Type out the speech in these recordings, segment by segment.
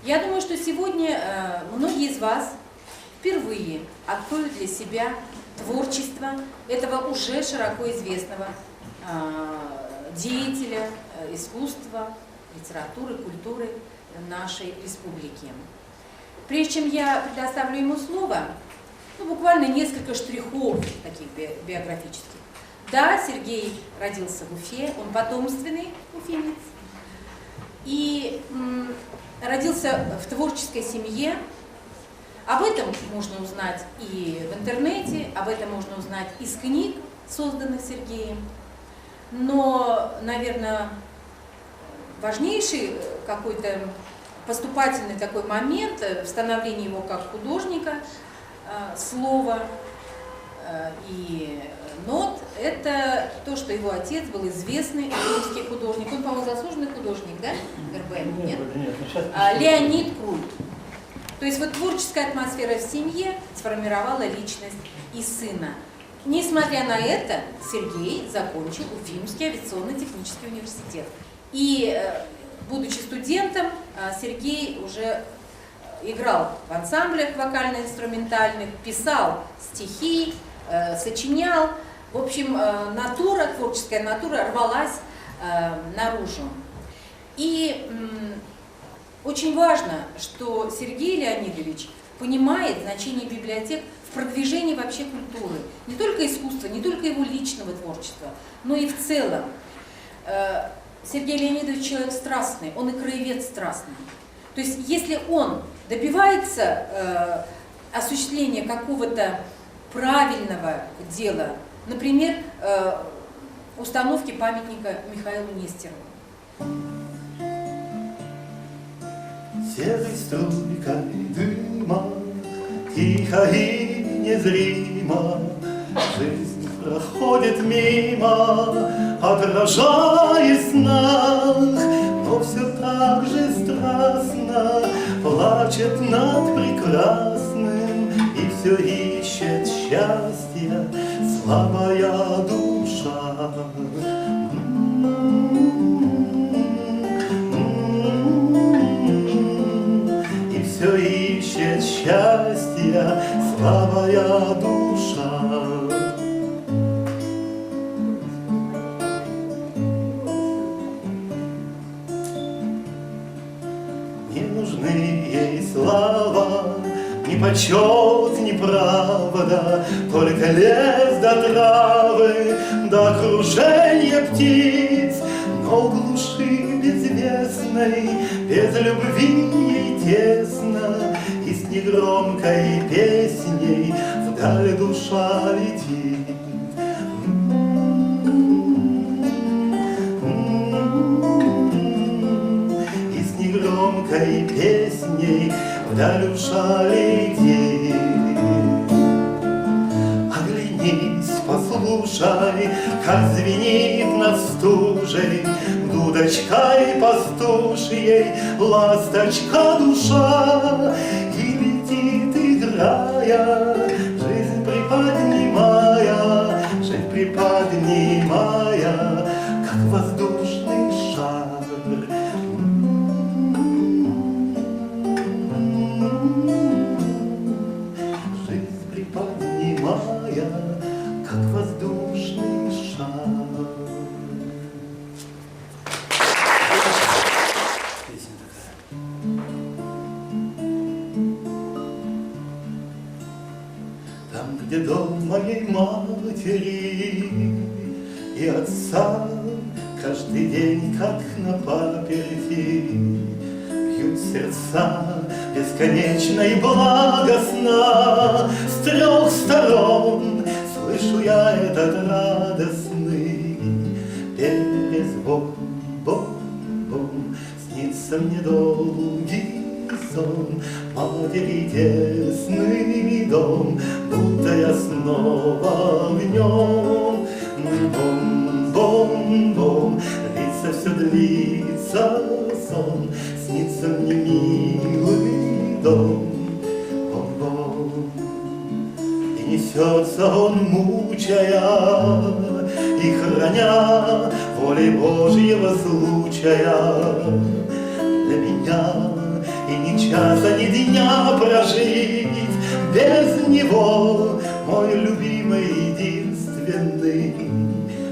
Я думаю, что сегодня многие из вас впервые откроют для себя творчество этого уже широко известного деятеля искусства, литературы, культуры нашей республики. Прежде чем я предоставлю ему слово, буквально несколько штрихов таких биографических. Да, Сергей родился в Уфе, он потомственный уфимец. И родился в творческой семье. Об этом можно узнать и в интернете, об этом можно узнать из книг, созданных Сергеем. Но, наверное, важнейший какой-то поступательный такой момент в становлении его как художника, слова и нот, это то, что его отец был известный уфимский художник. Он, по-моему, заслуженный художник, да? РБН? Нет? Леонид Крут. То есть вот творческая атмосфера в семье сформировала личность и сына. Несмотря на это, Сергей закончил Уфимский авиационно-технический университет. И, будучи студентом, Сергей уже играл в ансамблях вокально-инструментальных, писал стихи, сочинял. В общем, натура, творческая натура рвалась наружу. И очень важно, что Сергей Леонидович понимает значение библиотек в продвижении вообще культуры. Не только искусства, не только его личного творчества, но и в целом. Сергей Леонидович человек страстный, он и краевед страстный. То есть если он добивается осуществления какого-то правильного дела, например, установки памятника Михаилу Нестерову. Серой струйкой дыма, тихо и незримо, жизнь проходит мимо, отражаясь в снах, но все так же страстно плачет над прекрасным и все ищет счастья слабая душа. И все ищет счастья слабая душа. Не нужны ей слава, ни почет, ни правда, только лес до травы, до окружения птиц. Но в глуши безвестной, без любви ей тесно, и с негромкой песней вдаль душа летит. И с негромкой песней вдаль душа летит. Оглянись, послушай, как звенит над стужей дудочкой пастушьей ласточка душа, и летит, играя, жизнь приподнимая, жизнь приподнимая, как воздушный шар. Жизнь приподнимая, как воздушный шар. Там, где дом моей матери и отца, каждый день, как на паперти, бьют сердца бесконечно и благостно. С трех сторон слышу я этот радостный перезвон. Бом-бом, снится мне долгий сон, матери тесный дом, будто я снова в нем. Бом-бом-бом, длится все длится сон, снится мне милый дом. Бом-бом, и несется он, мучая и храня волей Божьего случая для меня. И ни дня прожить без него, мой любимый, единственный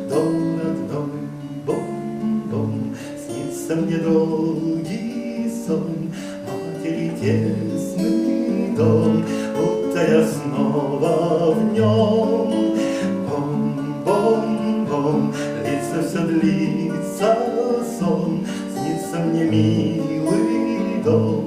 дом родной. Бом-бом, снится мне долгий сон, матери тесный дом, будто я снова в нем. Бом-бом-бом, длится все длится сон, снится мне милый дом.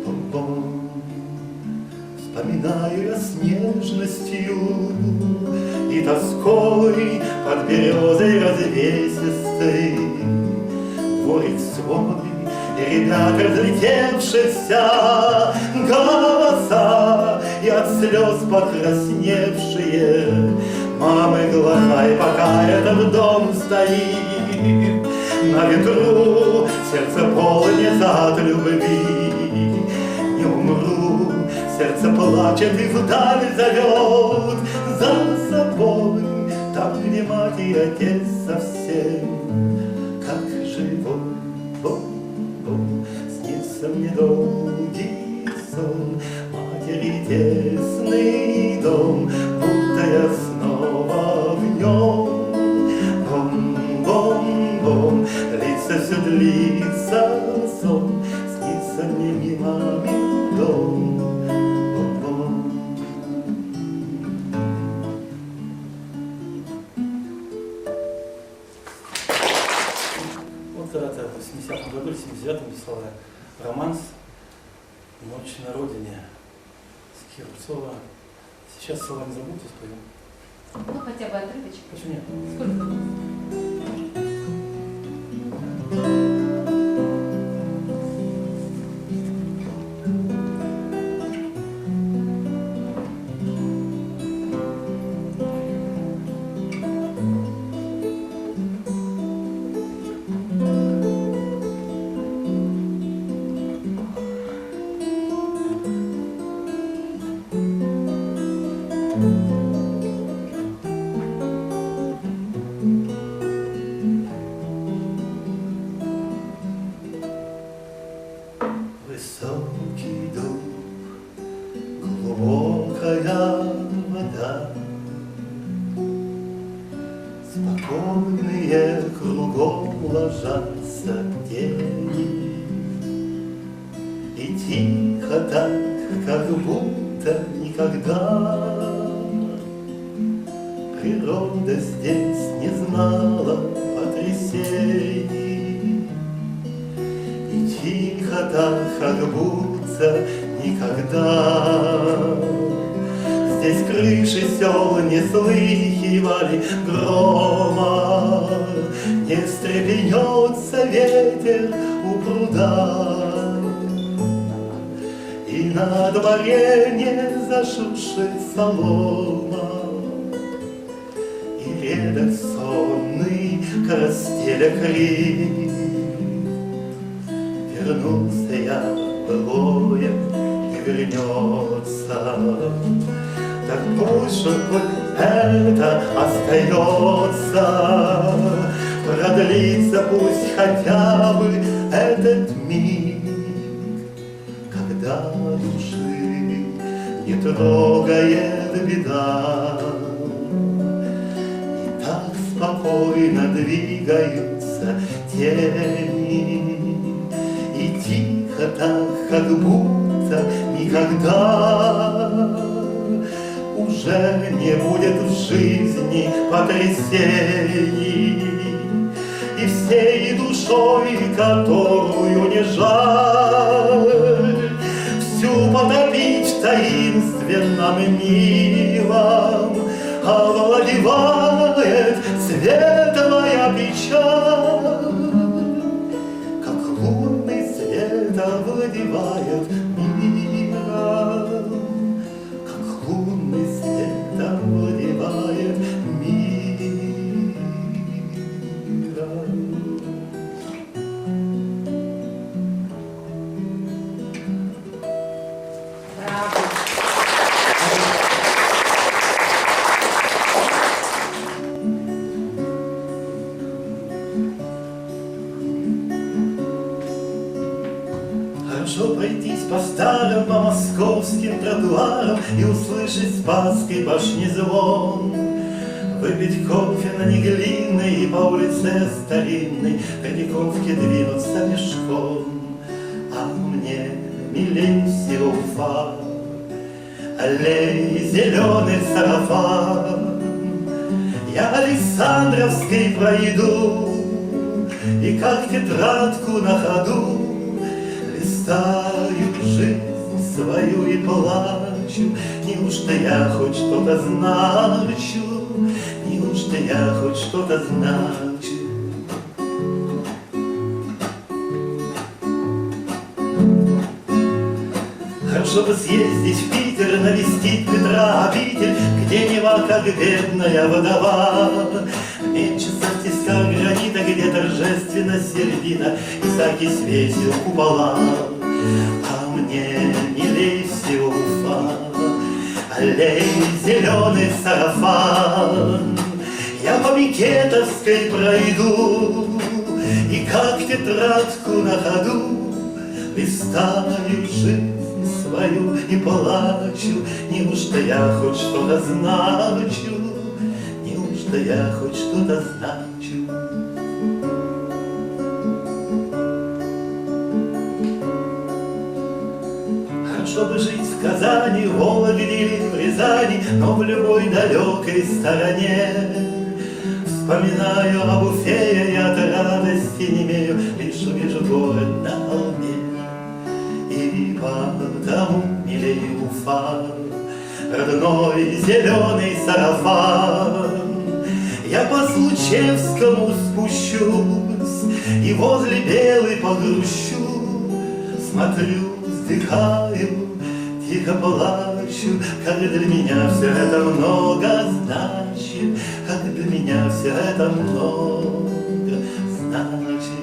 Бом-бом, вспоминаю я с нежностью и тоской под березой развесистой дворик свой, и ребят разлетевшихся голоса, и от слез покрасневшие мамы глаза. И пока этот дом стоит на ветру, сердце полнится от любви. Не умру, сердце плачет и вдаль зовет за собой, там, где мать и отец совсем как живой. Бом-бом, снится мне долгий сон, матери тесный дом, будто я снова в нем. Бом-бом-бом, длится все длится сон, снится мне мамин дом. Бом-бом. Вот когда-то в 80-м году, в 79-м писала романс «Ночь на родине» с Рубцова. Сейчас слова не забудьте, споем. Ну, хотя бы отрывочек. Почему нет? Сколько? Высокий дуб, глубокая вода, спокойные кругом ложатся тени, и тихо так, как будто никогда природа здесь не знала потрясений. И тихо так, как будто никогда здесь крыши сел не слыхивали грома, не встрепенется ветер у пруда, и на дворе не зашуршит солома, и редок сонный коростеля крик. Вернулся я былое и вернется, так пусть же это остается, продлится пусть хотя бы этот миг, когда души не трогает беда, и так спокойно двигаются тени. И тихо так, как будто никогда уже не будет в жизни потрясений, и всей душой, которую не жаль, всю потопить в таинственном милом, овладевает светлая печаль. Овладевает миром, как лунный свет овладевает миром. Браво! Хорошо Хорошо пройтись по старым, по московским тротуарам И услышать Спасской башни звон. Выпить кофе на Неглинной и по улице старинной Третьяковке двинуться пешком. А мне милей всего Уфа, аллеи зеленый сарафан. Я Александровской пройду и как тетрадку на ходу листаю жизнь свою и плачу. Неужто я хоть что-то значу? Неужто я хоть что-то значу? Хорошо бы съездить в Питер, навестить Петра обитель, где Нева, как бедная вдова. Мечется в тисках гранита, где торжественно середина, Исааки светил купола. А мне милей всего Уфа, аллей зеленый сарафан. Я по Микетовской пройду и как тетрадку на ходу листаю жизнь свою и плачу. Неужто я хоть что-то значу? Неужто я хоть что-то значу? Хорошо бы жить в Казани, в Вологде или в Рязани, но в любой далекой стороне. Вспоминаю об Уфе, я от радости не имею, лишь увижу город на холме. И потому милей Уфа, родной зеленый сарафан. Я по Случевскому спущусь и возле Белой погрущу. Смотрю, вздыхаю, тихо плачу, как для меня все это много значит, как для меня все это много значит.